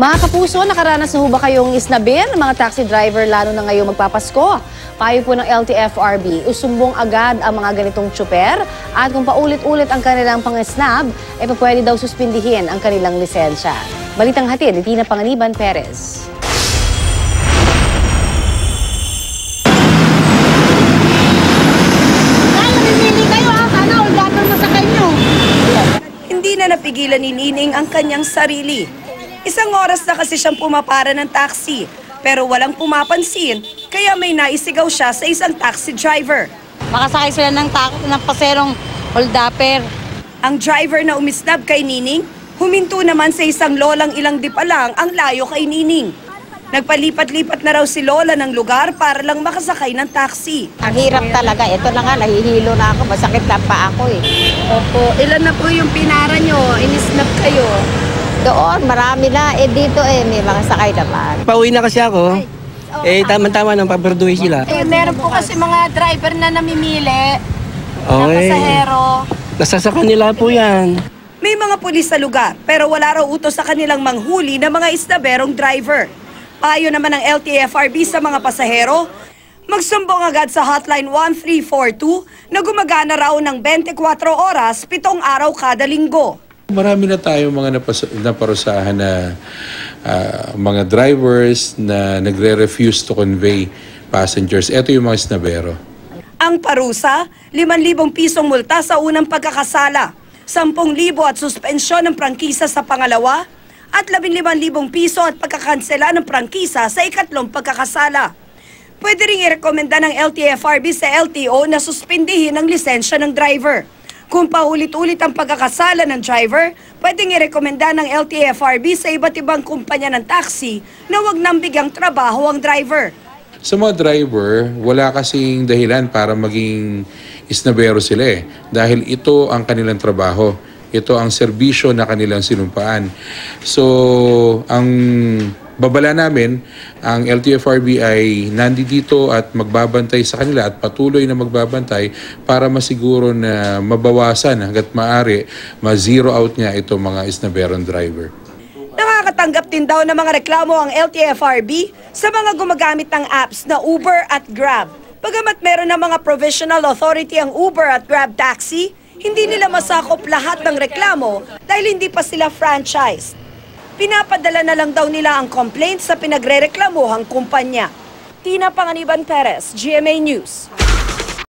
Mga kapuso, nakaranas na ho ba kayong isnabin? Mga taxi driver lalo na ngayong magpapasko. Payo po ng LTFRB, usumbong agad ang mga ganitong tsuper at kung paulit-ulit ang kanilang pang-snab, pwede daw suspindihin ang kanilang lisensya. Balitang hatid ni Tina Panganiban Perez. Hindi na napigilan ni Nining ang kanyang sarili. Isang oras na kasi siyang pumapara ng taxi, pero walang pumapansin, kaya may naisigaw siya sa isang taxi driver. Makasakay sila ng paserong hold-upper. Ang driver na umisnab kay Nining, huminto naman sa isang lolang ilang di pa lang ang layo kay Nining. Nagpalipat-lipat na raw si Lola ng lugar para lang makasakay ng taxi. Ang hirap talaga. Ito na nga, nahihilo na ako. Masakit lang pa ako eh. Opo, ilan na po yung pinara nyo? Inisnab kayo? Doon, marami na. Dito may mga sakay naman. Pauwi na kasi ako. Tama-tama nang paborduhin sila. Meron po kasi mga driver na namimili na pasahero. Nasasaka nila po yan. May mga pulis sa lugar, pero wala raw utos sa kanilang manghuli ng mga isnaberong driver. Payo naman ng LTFRB sa mga pasahero, magsumbong agad sa hotline 1342 na gumagana raw ng 24 oras, 7 araw kada linggo. Marami na tayo mga naparusahan na mga drivers na nagre-refuse to convey passengers. Ito yung mga isnabero. Ang parusa, 5,000 pisong multa sa unang pagkakasala, 10,000 at suspensyon ng prangkisa sa pangalawa, at 15,000 piso at pagkakansela ng prangkisa sa ikatlong pagkakasala. Pwede ring irekomenda ng LTFRB sa LTO na suspindihin ang lisensya ng driver. Kung paulit-ulit ang pagkakasala ng driver, pwedeng irekomenda ng LTFRB sa iba't ibang kumpanya ng taxi na huwag nang bigyang trabaho ang driver. Sa mga driver, wala kasing dahilan para maging isnabero sila dahil ito ang kanilang trabaho. Ito ang serbisyo na kanilang sinumpaan. So, ang babala namin, ang LTFRB ay nandito at magbabantay sa kanila at patuloy na magbabantay para masiguro na mabawasan hanggat maaari, ma-zero out niya itong mga isnaberong driver. Nakakatanggap din daw ng mga reklamo ang LTFRB sa mga gumagamit ng apps na Uber at Grab. Bagamat meron ng mga provisional authority ang Uber at Grab taxi, hindi nila masakop lahat ng reklamo dahil hindi pa sila franchise. Pinapadala na lang daw nila ang complaint sa pinagre-reklamuhang kumpanya. Tina Panganiban Perez, GMA News.